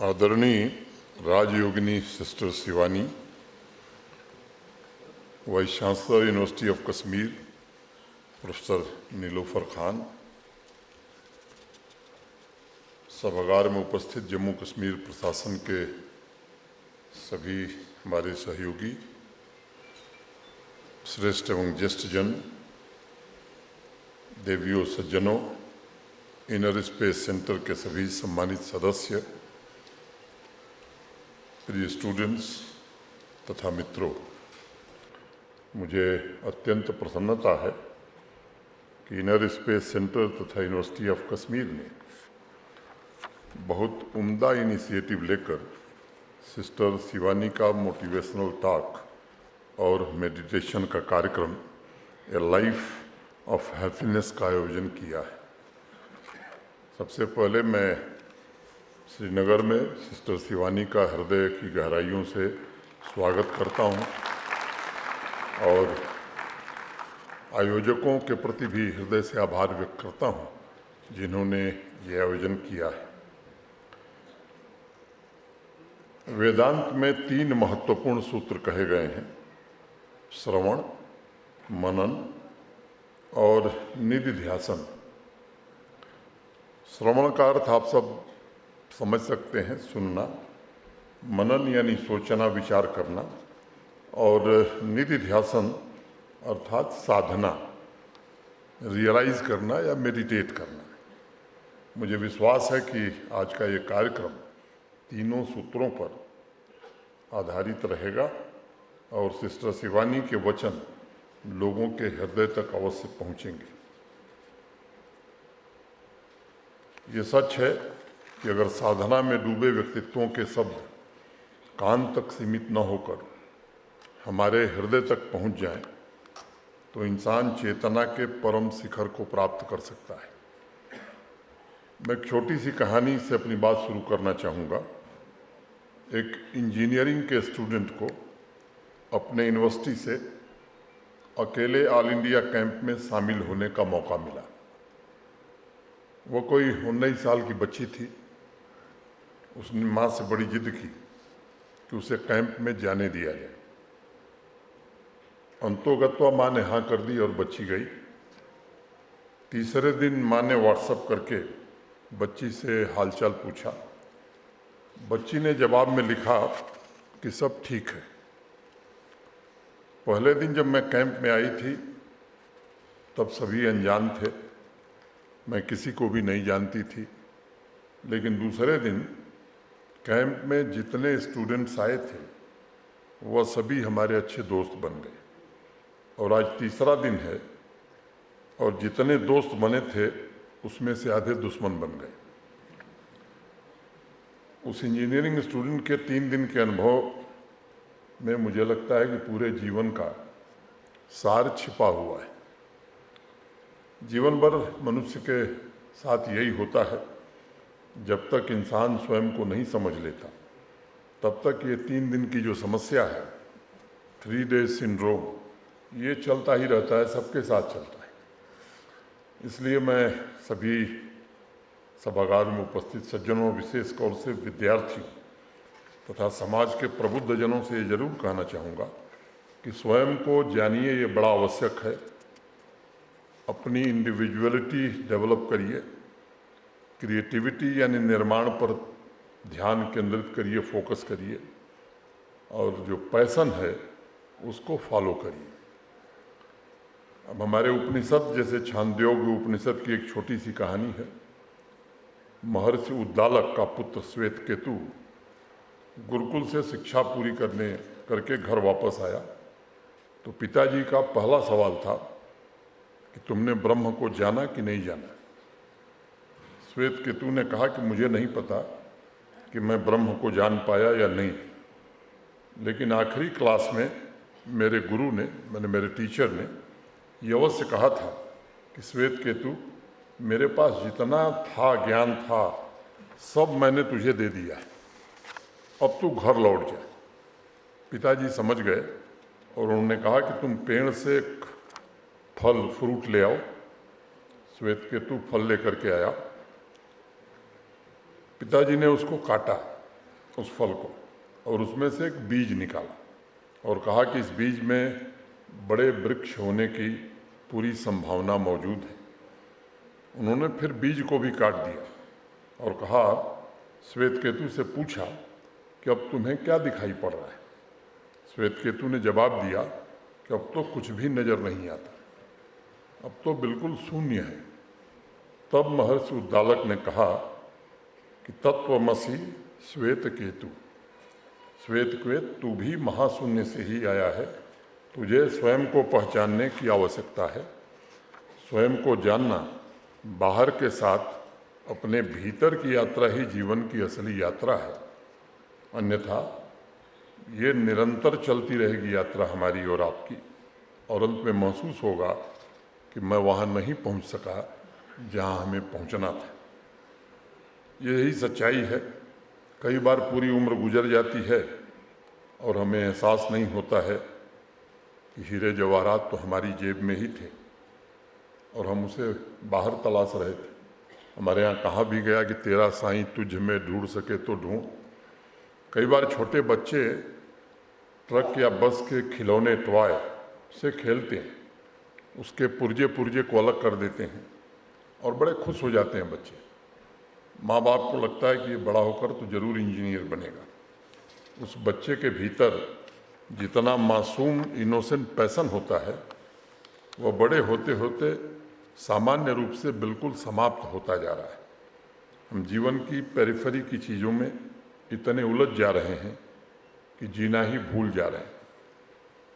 आदरणीय Rajyogini sister Shivani, vice chancellor university of Kashmir professor Nilofar Khan, सभागार में उपस्थित जम्मू कश्मीर प्रशासन के सभी हमारे सहयोगी, श्रेष्ठ एवं ज्येष्ठ जन, देवियों सज्जनों, इनर स्पेस सेंटर के सभी सम्मानित सदस्य, प्रिय स्टूडेंट्स तथा मित्रों, मुझे अत्यंत प्रसन्नता है कि इनर स्पेस सेंटर तथा यूनिवर्सिटी ऑफ कश्मीर ने बहुत उम्दा इनिशिएटिव लेकर सिस्टर शिवानी का मोटिवेशनल टॉक और मेडिटेशन का कार्यक्रम ए लाइफ ऑफ हैप्पीनेस का आयोजन किया है। सबसे पहले मैं श्रीनगर में सिस्टर शिवानी का हृदय की गहराइयों से स्वागत करता हूं और आयोजकों के प्रति भी हृदय से आभार व्यक्त करता हूं जिन्होंने ये आयोजन किया है। वेदांत में 3 महत्वपूर्ण सूत्र कहे गए हैं: श्रवण, मनन और निधिध्यासन। श्रवण का अर्थ आप सब समझ सकते हैं, सुनना। मनन यानी सोचना, विचार करना। और निधिध्यासन अर्थात साधना, रियलाइज करना या मेडिटेट करना। मुझे विश्वास है कि आज का ये कार्यक्रम तीनों सूत्रों पर आधारित रहेगा और सिस्टर शिवानी के वचन लोगों के हृदय तक अवश्य पहुंचेंगे। ये सच है कि अगर साधना में डूबे व्यक्तित्वों के शब्द कान तक सीमित न होकर हमारे हृदय तक पहुंच जाएं, तो इंसान चेतना के परम शिखर को प्राप्त कर सकता है। मैं एक छोटी सी कहानी से अपनी बात शुरू करना चाहूँगा। एक इंजीनियरिंग के स्टूडेंट को अपने यूनिवर्सिटी से अकेले ऑल इंडिया कैंप में शामिल होने का मौका मिला। वो कोई 19 साल की बच्ची थी। उसने माँ से बड़ी जिद की कि उसे कैंप में जाने दिया जाए। अंतोगत्वा माँ ने हाँ कर दी और बच्ची गई। तीसरे दिन माँ ने व्हाट्सएप करके बच्ची से हालचाल पूछा। बच्ची ने जवाब में लिखा कि सब ठीक है। पहले दिन जब मैं कैंप में आई थी तब सभी अनजान थे, मैं किसी को भी नहीं जानती थी। लेकिन दूसरे दिन कैंप में जितने स्टूडेंट्स आए थे वह सभी हमारे अच्छे दोस्त बन गए और आज तीसरा दिन है और जितने दोस्त बने थे उसमें से आधे दुश्मन बन गए। उस इंजीनियरिंग स्टूडेंट के 3 दिन के अनुभव में मुझे लगता है कि पूरे जीवन का सार छिपा हुआ है। जीवन भर मनुष्य के साथ यही होता है। जब तक इंसान स्वयं को नहीं समझ लेता तब तक ये 3 दिन की जो समस्या है, 3 डेज सिंड्रोम, ये चलता ही रहता है, सबके साथ चलता है। इसलिए मैं सभी सभागार में उपस्थित सज्जनों, विशेष तौर से विद्यार्थियों तथा समाज के प्रबुद्ध जनों से ये जरूर कहना चाहूँगा कि स्वयं को जानिए, ये बड़ा आवश्यक है। अपनी इंडिविजुअलिटी डेवलप करिए, क्रिएटिविटी यानी निर्माण पर ध्यान केंद्रित करिए, फोकस करिए और जो पैशन है उसको फॉलो करिए। अब हमारे उपनिषद जैसे छांदोग्य उपनिषद की एक छोटी सी कहानी है। महर्षि उद्दालक का पुत्र श्वेतकेतु गुरुकुल से शिक्षा पूरी करके घर वापस आया तो पिताजी का पहला सवाल था कि तुमने ब्रह्म को जाना कि नहीं जाना। श्वेतकेतु ने कहा कि मुझे नहीं पता कि मैं ब्रह्म को जान पाया या नहीं, लेकिन आखिरी क्लास में मेरे गुरु ने, मेरे टीचर ने ये अवश्य कहा था कि श्वेतकेतु, मेरे पास जितना था ज्ञान था सब मैंने तुझे दे दिया है, अब तू घर लौट जा। पिताजी समझ गए और उन्होंने कहा कि तुम पेड़ से एक फल, फ्रूट ले आओ। श्वेतकेतु फल लेकर के आया। पिताजी ने उसको काटा उस फल को, और उसमें से एक बीज निकाला और कहा कि इस बीज में बड़े वृक्ष होने की पूरी संभावना मौजूद है। उन्होंने फिर बीज को भी काट दिया और कहा, श्वेत केतु से पूछा कि अब तुम्हें क्या दिखाई पड़ रहा है। श्वेत केतु ने जवाब दिया कि अब तो कुछ भी नजर नहीं आता, अब तो बिल्कुल शून्य है। तब महर्षि उद्दालक ने कहा कि तत्वमसि श्वेत केतु, श्वेत केतु तू भी महाशून्य से ही आया है, तुझे स्वयं को पहचानने की आवश्यकता है। स्वयं को जानना बाहर के साथ अपने भीतर की यात्रा ही जीवन की असली यात्रा है, अन्यथा ये निरंतर चलती रहेगी यात्रा हमारी और आपकी, और अंत में महसूस होगा कि मैं वहाँ नहीं पहुँच सका जहाँ हमें पहुँचना था। यही सच्चाई है। कई बार पूरी उम्र गुजर जाती है और हमें एहसास नहीं होता है कि हीरे जवाहरात तो हमारी जेब में ही थे और हम उसे बाहर तलाश रहे थे। हमारे यहाँ कहा भी गया कि तेरा साईं तुझ में ढूंढ सके तो ढूंढ। कई बार छोटे बच्चे ट्रक या बस के खिलौने टॉय से खेलते हैं, उसके पुर्जे पुर्जे को अलग कर देते हैं और बड़े खुश हो जाते हैं बच्चे। माँ बाप को लगता है कि ये बड़ा होकर तो ज़रूर इंजीनियर बनेगा। उस बच्चे के भीतर जितना मासूम इनोसेंट पैशन होता है, वह बड़े होते होते सामान्य रूप से बिल्कुल समाप्त होता जा रहा है। हम जीवन की पेरिफेरी की चीज़ों में इतने उलझ जा रहे हैं कि जीना ही भूल जा रहे हैं।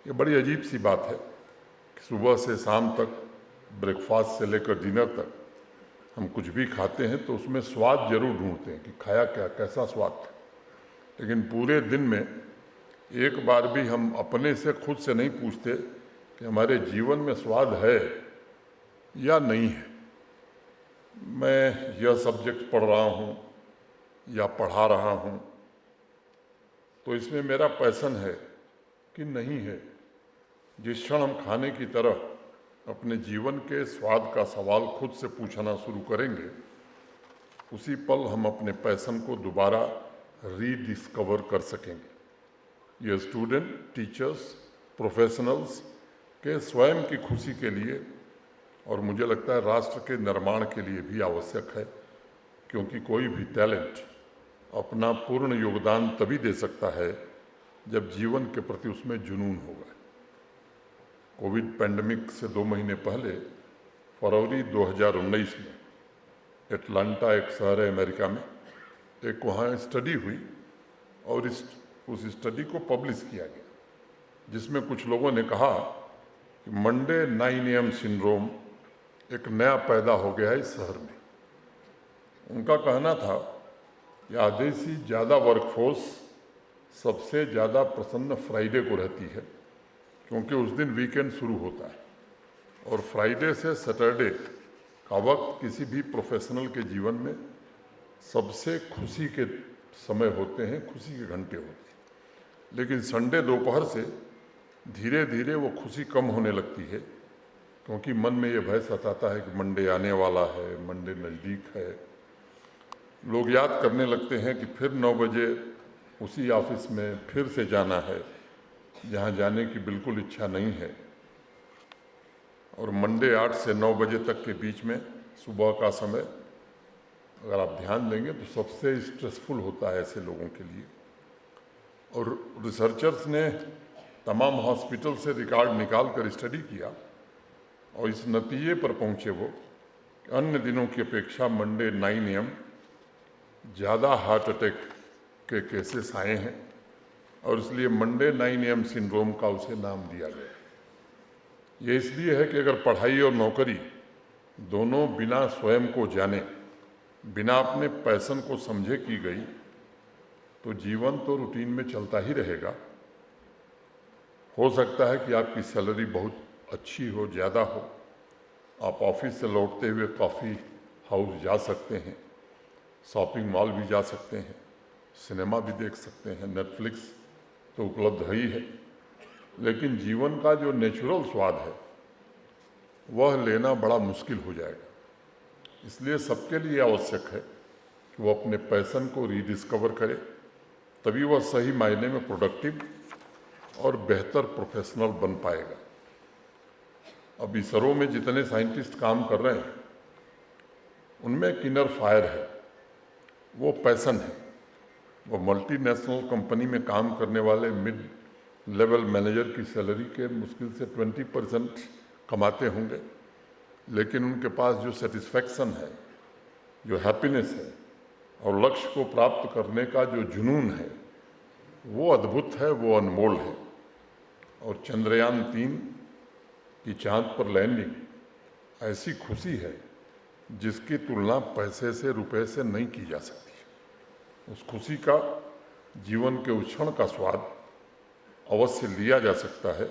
ये बड़ी अजीब सी बात है कि सुबह से शाम तक, ब्रेकफास्ट से लेकर डिनर तक हम कुछ भी खाते हैं तो उसमें स्वाद जरूर ढूंढते हैं कि खाया क्या, कैसा स्वाद था, लेकिन पूरे दिन में एक बार भी हम अपने से खुद से नहीं पूछते कि हमारे जीवन में स्वाद है या नहीं है। मैं यह सब्जेक्ट पढ़ रहा हूँ या पढ़ा रहा हूँ तो इसमें मेरा पैशन है कि नहीं है। जिस क्षण हम खाने की तरह अपने जीवन के स्वाद का सवाल खुद से पूछना शुरू करेंगे, उसी पल हम अपने पैशन को दोबारा रीडिस्कवर कर सकेंगे। ये स्टूडेंट, टीचर्स, प्रोफेशनल्स के स्वयं की खुशी के लिए और मुझे लगता है राष्ट्र के निर्माण के लिए भी आवश्यक है, क्योंकि कोई भी टैलेंट अपना पूर्ण योगदान तभी दे सकता है जब जीवन के प्रति उसमें जुनून होगा। कोविड पैंडेमिक से 2 महीने पहले फरवरी 2019 में एटलांटा, एक शहर है अमेरिका में, एक वहाँ स्टडी हुई और उस स्टडी को पब्लिश किया गया, जिसमें कुछ लोगों ने कहा कि मंडे 9 AM सिंड्रोम एक नया पैदा हो गया है इस शहर में। उनका कहना था कि आधे से ज़्यादा वर्कफोर्स सबसे ज़्यादा प्रसन्न फ्राइडे को रहती है, क्योंकि उस दिन वीकेंड शुरू होता है और फ्राइडे से सैटरडे का वक्त किसी भी प्रोफेशनल के जीवन में सबसे खुशी के समय होते हैं, खुशी के घंटे होते हैं। लेकिन संडे दोपहर से धीरे धीरे वो खुशी कम होने लगती है, क्योंकि मन में ये भय सताता है कि मंडे आने वाला है, मंडे नज़दीक है। लोग याद करने लगते हैं कि फिर 9 बजे उसी ऑफिस में फिर से जाना है जहाँ जाने की बिल्कुल इच्छा नहीं है। और मंडे 8 से 9 बजे तक के बीच में सुबह का समय अगर आप ध्यान देंगे तो सबसे स्ट्रेसफुल होता है ऐसे लोगों के लिए। और रिसर्चर्स ने तमाम हॉस्पिटल से रिकॉर्ड निकाल कर स्टडी किया और इस नतीजे पर पहुँचे वो कि अन्य दिनों की अपेक्षा मंडे 9 AM ज़्यादा हार्ट अटैक के केसेस आए हैं और इसलिए मंडे 9 AM सिंड्रोम का उसे नाम दिया गया। ये इसलिए है कि अगर पढ़ाई और नौकरी दोनों बिना स्वयं को जाने, बिना अपने पैशन को समझे की गई तो जीवन तो रूटीन में चलता ही रहेगा। हो सकता है कि आपकी सैलरी बहुत अच्छी हो, ज़्यादा हो, आप ऑफिस से लौटते हुए कॉफ़ी हाउस जा सकते हैं, शॉपिंग मॉल भी जा सकते हैं, सिनेमा भी देख सकते हैं, नेटफ्लिक्स तो उपलब्ध ही है, लेकिन जीवन का जो नेचुरल स्वाद है वह लेना बड़ा मुश्किल हो जाएगा। इसलिए सबके लिए आवश्यक है कि वो अपने पैशन को रीडिस्कवर करे तभी वह सही मायने में प्रोडक्टिव और बेहतर प्रोफेशनल बन पाएगा। अब इसरो में जितने साइंटिस्ट काम कर रहे हैं उनमें एक इनर फायर है, वो पैशन है। वो मल्टीनेशनल कंपनी में काम करने वाले मिड लेवल मैनेजर की सैलरी के मुश्किल से 20% कमाते होंगे, लेकिन उनके पास जो सेटिस्फैक्शन है, जो हैप्पीनेस है और लक्ष्य को प्राप्त करने का जो जुनून है, वो अद्भुत है, वो अनमोल है। और चंद्रयान 3 की चांद पर लैंडिंग ऐसी खुशी है जिसकी तुलना पैसे से, रुपए से नहीं की जा सकती। उस खुशी का, जीवन के उस क्षण का स्वाद अवश्य लिया जा सकता है।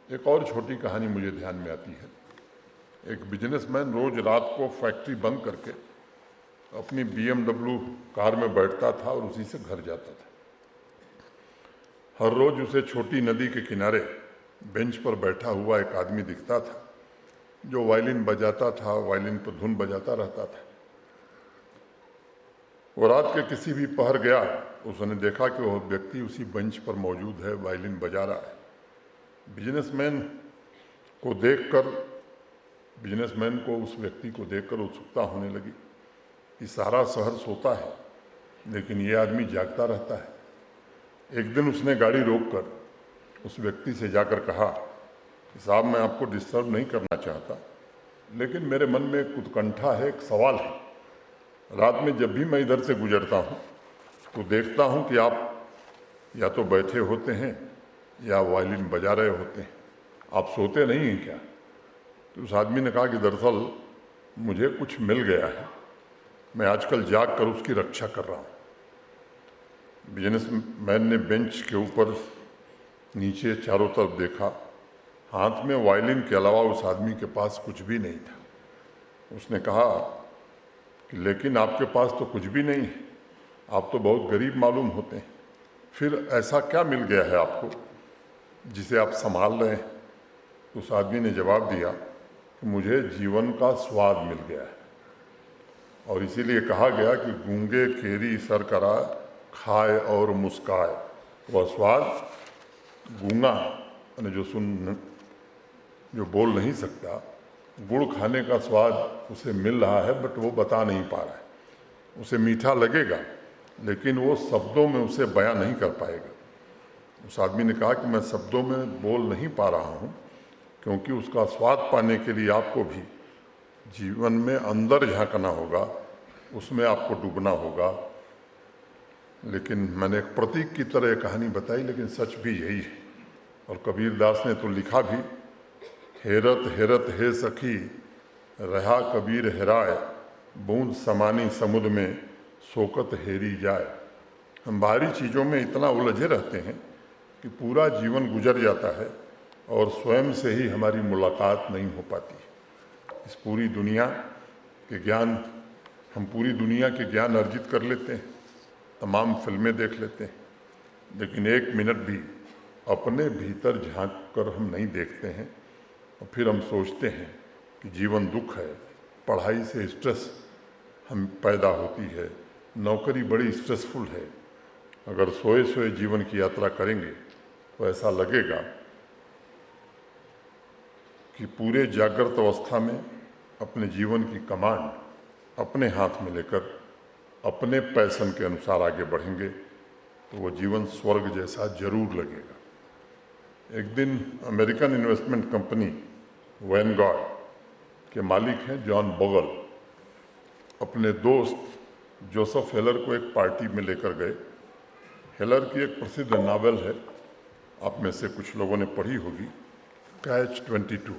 एक और छोटी कहानी मुझे ध्यान में आती है। एक बिजनेसमैन रोज रात को फैक्ट्री बंद करके अपनी BMW कार में बैठता था और उसी से घर जाता था। हर रोज उसे छोटी नदी के किनारे बेंच पर बैठा हुआ एक आदमी दिखता था जो वायलिन बजाता था, वायलिन पर धुन बजाता रहता था। वो रात के किसी भी पहर गया, उसने देखा कि वह व्यक्ति उसी बेंच पर मौजूद है, वायलिन बजा रहा है। बिजनेसमैन को उस व्यक्ति को देखकर उत्सुकता होने लगी कि सारा शहर सोता है लेकिन ये आदमी जागता रहता है। एक दिन उसने गाड़ी रोककर उस व्यक्ति से जाकर कहा कि साहब, मैं आपको डिस्टर्ब नहीं करना चाहता, लेकिन मेरे मन में एक उत्कंठा है, एक सवाल है। रात में जब भी मैं इधर से गुजरता हूँ तो देखता हूँ कि आप या तो बैठे होते हैं या वायलिन बजा रहे होते हैं, आप सोते नहीं हैं क्या? तो उस आदमी ने कहा कि दरअसल मुझे कुछ मिल गया है, मैं आजकल जाग कर उसकी रक्षा कर रहा हूँ। बिजनेसमैन ने बेंच के ऊपर नीचे चारों तरफ देखा, हाथ में वायलिन के अलावा उस आदमी के पास कुछ भी नहीं था। उसने कहा कि लेकिन आपके पास तो कुछ भी नहीं है, आप तो बहुत गरीब मालूम होते हैं, फिर ऐसा क्या मिल गया है आपको जिसे आप संभाल रहे हैं? उस आदमी ने जवाब दिया कि मुझे जीवन का स्वाद मिल गया है, और इसीलिए कहा गया कि गूंगे केरी सर कराए, खाए और मुस्काए। वह स्वाद गूंगा यानी जो बोल नहीं सकता, गुड़ खाने का स्वाद उसे मिल रहा है बट वो बता नहीं पा रहा है। उसे मीठा लगेगा लेकिन वो शब्दों में उसे बयां नहीं कर पाएगा। उस आदमी ने कहा कि मैं शब्दों में बोल नहीं पा रहा हूँ क्योंकि उसका स्वाद पाने के लिए आपको भी जीवन में अंदर झांकना होगा, उसमें आपको डूबना होगा। लेकिन मैंने एक प्रतीक की तरह कहानी बताई, लेकिन सच भी यही है। और कबीर दास ने तो लिखा भी, हेरत हेरत हे सखी रहा कबीर हेराए, बूंद समानी समुद्र में शोकत हेरी जाए। हम बाहरी चीज़ों में इतना उलझे रहते हैं कि पूरा जीवन गुजर जाता है और स्वयं से ही हमारी मुलाकात नहीं हो पाती। हम पूरी दुनिया के ज्ञान अर्जित कर लेते हैं, तमाम फिल्में देख लेते हैं, लेकिन एक मिनट भी अपने भीतर झांक कर हम नहीं देखते हैं। और फिर हम सोचते हैं कि जीवन दुख है, पढ़ाई से स्ट्रेस हम पैदा होती है, नौकरी बड़ी स्ट्रेसफुल है। अगर सोए सोए जीवन की यात्रा करेंगे तो ऐसा लगेगा कि पूरे जागृत अवस्था में अपने जीवन की कमांड अपने हाथ में लेकर अपने पैशन के अनुसार आगे बढ़ेंगे तो वो जीवन स्वर्ग जैसा जरूर लगेगा। एक दिन अमेरिकन इन्वेस्टमेंट कंपनी वैनगार्ड के मालिक हैं जॉन बोगल, अपने दोस्त जोसेफ हेलर को एक पार्टी में लेकर गए। हेलर की एक प्रसिद्ध नावल है, आप में से कुछ लोगों ने पढ़ी होगी, कैच-22,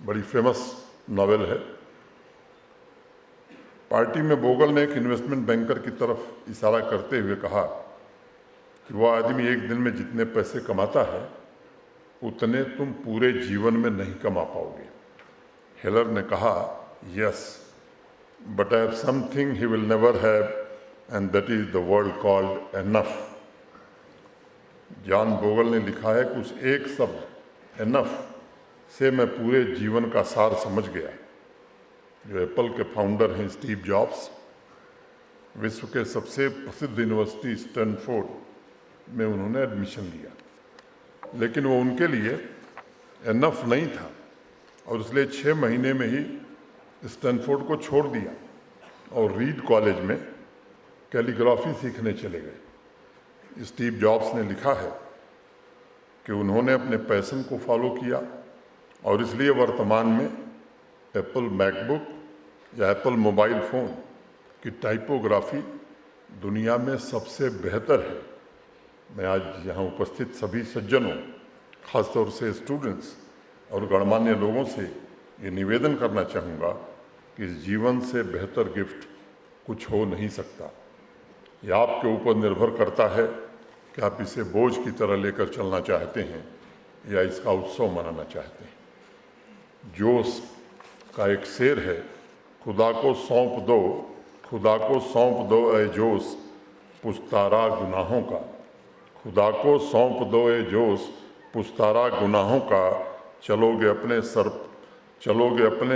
बड़ी फेमस नावल है। पार्टी में बोगल ने एक इन्वेस्टमेंट बैंकर की तरफ इशारा करते हुए कहा कि वह आदमी एक दिन में जितने पैसे कमाता है उतने तुम पूरे जीवन में नहीं कमा पाओगे। हेलर ने कहा, yes, but I have something he will never have and that is the word called enough. John Bogle ने लिखा है कि उस एक शब्द एनफ से मैं पूरे जीवन का सार समझ गया। जो एप्पल के फाउंडर हैं स्टीव जॉब्स, विश्व के सबसे प्रसिद्ध यूनिवर्सिटी स्टैनफोर्ड में उन्होंने एडमिशन लिया, लेकिन वो उनके लिए इनफ नहीं था और इसलिए 6 महीने में ही स्टैनफोर्ड को छोड़ दिया और रीड कॉलेज में कैलीग्राफी सीखने चले गए। स्टीव जॉब्स ने लिखा है कि उन्होंने अपने पैशन को फॉलो किया और इसलिए वर्तमान में एप्पल मैकबुक या एप्पल मोबाइल फ़ोन की टाइपोग्राफी दुनिया में सबसे बेहतर है। मैं आज यहाँ उपस्थित सभी सज्जनों, खासतौर से स्टूडेंट्स और गणमान्य लोगों से ये निवेदन करना चाहूँगा कि इस जीवन से बेहतर गिफ्ट कुछ हो नहीं सकता। ये आपके ऊपर निर्भर करता है कि आप इसे बोझ की तरह लेकर चलना चाहते हैं या इसका उत्सव मनाना चाहते हैं। जोश का एक शेर है, खुदा को सौंप दो, खुदा को सौंप दो ए जोश पुस्तारा गुनाहों का, खुदा को सौंप दो ए जोश पुस्तारा गुनाहों का, चलोगे अपने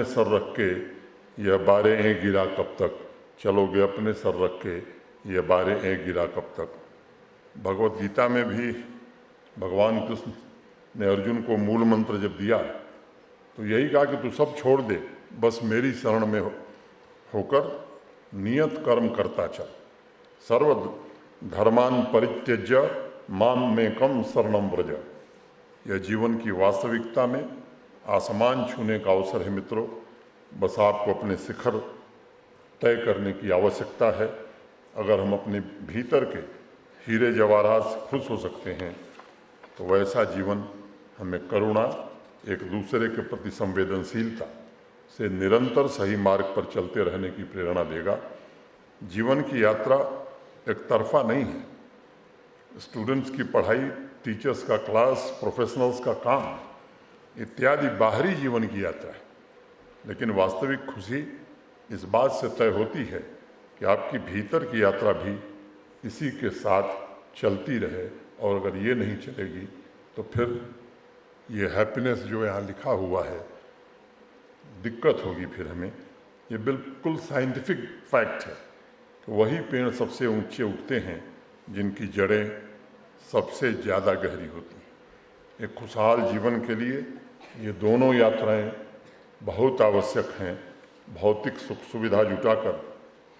सर रख के यह बारे ऐं गिरा कब तक, चलोगे अपने सर रख के यह बारे ऐं गिरा कब तक। भगवत गीता में भी भगवान कृष्ण ने अर्जुन को मूल मंत्र जब दिया तो यही कहा कि तू सब छोड़ दे, बस मेरी शरण में होकर नियत कर्म करता चल, सर्व धर्मान परित्यज्य माम मेकम शरणम व्रज। यह जीवन की वास्तविकता में आसमान छूने का अवसर है मित्रों। बस आपको अपने शिखर तय करने की आवश्यकता है। अगर हम अपने भीतर के हीरे जवाहरात से खुश हो सकते हैं तो वैसा जीवन हमें करुणा, एक दूसरे के प्रति संवेदनशीलता से निरंतर सही मार्ग पर चलते रहने की प्रेरणा देगा। जीवन की यात्रा एक तरफा नहीं है। स्टूडेंट्स की पढ़ाई, टीचर्स का क्लास, प्रोफेशनल्स का काम इत्यादि बाहरी जीवन की यात्रा है, लेकिन वास्तविक खुशी इस बात से तय होती है कि आपकी भीतर की यात्रा भी इसी के साथ चलती रहे। और अगर ये नहीं चलेगी तो फिर ये हैप्पीनेस जो यहाँ लिखा हुआ है, दिक्कत होगी फिर हमें। ये बिल्कुल साइंटिफिक फैक्ट है कि वही पेड़ सबसे ऊंचे उगते हैं जिनकी जड़ें सबसे ज़्यादा गहरी होती हैं। एक खुशहाल जीवन के लिए ये दोनों यात्राएं बहुत आवश्यक हैं। भौतिक सुख सुविधा जुटाकर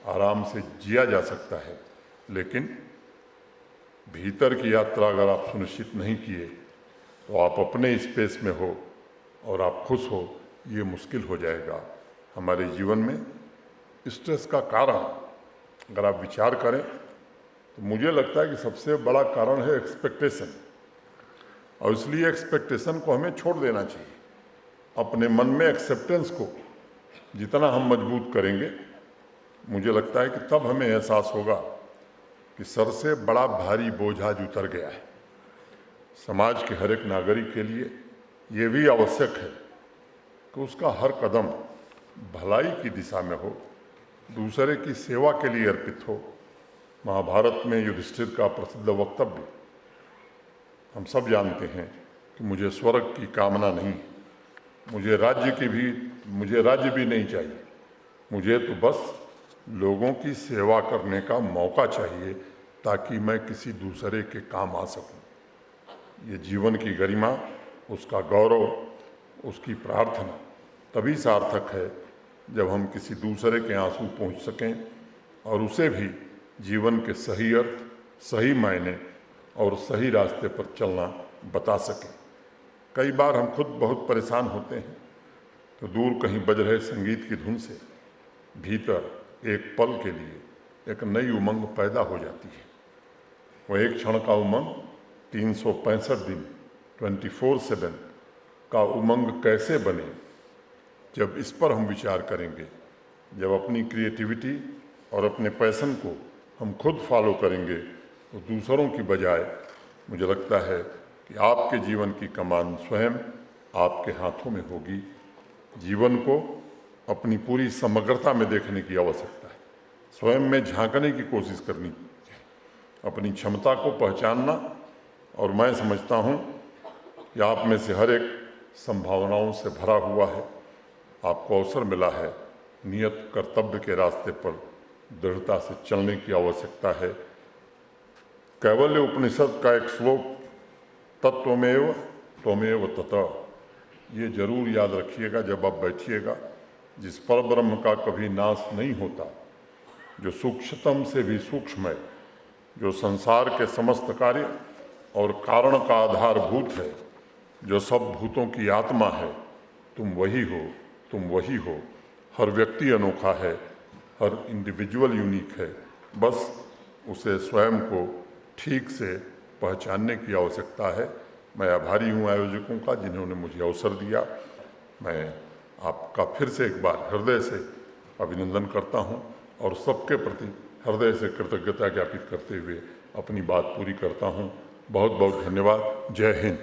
आराम से जिया जा सकता है, लेकिन भीतर की यात्रा अगर आप सुनिश्चित नहीं किए तो आप अपने स्पेस में हो और आप खुश हो, ये मुश्किल हो जाएगा। हमारे जीवन में स्ट्रेस का कारण अगर आप विचार करें तो मुझे लगता है कि सबसे बड़ा कारण है एक्सपेक्टेशन, और इसलिए एक्सपेक्टेशन को हमें छोड़ देना चाहिए। अपने मन में एक्सेप्टेंस को जितना हम मजबूत करेंगे, मुझे लगता है कि तब हमें एहसास होगा कि सर से बड़ा भारी बोझ आज उतर गया है। समाज के हर एक नागरिक के लिए ये भी आवश्यक है कि उसका हर कदम भलाई की दिशा में हो, दूसरे की सेवा के लिए अर्पित हो। महाभारत में युधिष्ठिर का प्रसिद्ध वक्तव्य हम सब जानते हैं कि मुझे स्वर्ग की कामना नहीं, मुझे राज्य भी नहीं चाहिए, मुझे तो बस लोगों की सेवा करने का मौका चाहिए ताकि मैं किसी दूसरे के काम आ सकूं। ये जीवन की गरिमा, उसका गौरव, उसकी प्रार्थना तभी सार्थक है जब हम किसी दूसरे के आंसू पहुंच सकें और उसे भी जीवन के सही अर्थ, सही मायने और सही रास्ते पर चलना बता सकें। कई बार हम खुद बहुत परेशान होते हैं तो दूर कहीं बज रहे संगीत की धुन से भीतर एक पल के लिए एक नई उमंग पैदा हो जाती है। वह एक क्षण का उमंग 365 दिन 24/7 का उमंग कैसे बने, जब इस पर हम विचार करेंगे, जब अपनी क्रिएटिविटी और अपने पैशन को हम खुद फॉलो करेंगे तो दूसरों की बजाय मुझे लगता है कि आपके जीवन की कमान स्वयं आपके हाथों में होगी। जीवन को अपनी पूरी समग्रता में देखने की आवश्यकता है, स्वयं में झांकने की कोशिश करनी, अपनी क्षमता को पहचानना। और मैं समझता हूँ कि आप में से हर एक संभावनाओं से भरा हुआ है। आपको अवसर मिला है नियत कर्तव्य के रास्ते पर दृढ़ता से चलने की आवश्यकता है। कैवल्य उपनिषद का एक श्लोक, तत्वमेव त्वमेव ततः, ये जरूर याद रखिएगा जब आप बैठिएगा। जिस पर ब्रह्म का कभी नाश नहीं होता, जो सूक्ष्मतम से भी सूक्ष्म है, जो संसार के समस्त कार्य और कारण का आधारभूत है, जो सब भूतों की आत्मा है, तुम वही हो, तुम वही हो। हर व्यक्ति अनोखा है, हर इंडिविजुअल यूनिक है, बस उसे स्वयं को ठीक से पहचानने की आवश्यकता है। मैं आभारी हूँ आयोजकों का जिन्होंने मुझे अवसर दिया। मैं आपका फिर से एक बार हृदय से अभिनंदन करता हूँ और सबके प्रति हृदय से कृतज्ञता ज्ञापित करते हुए अपनी बात पूरी करता हूँ। बहुत बहुत धन्यवाद। जय हिंद।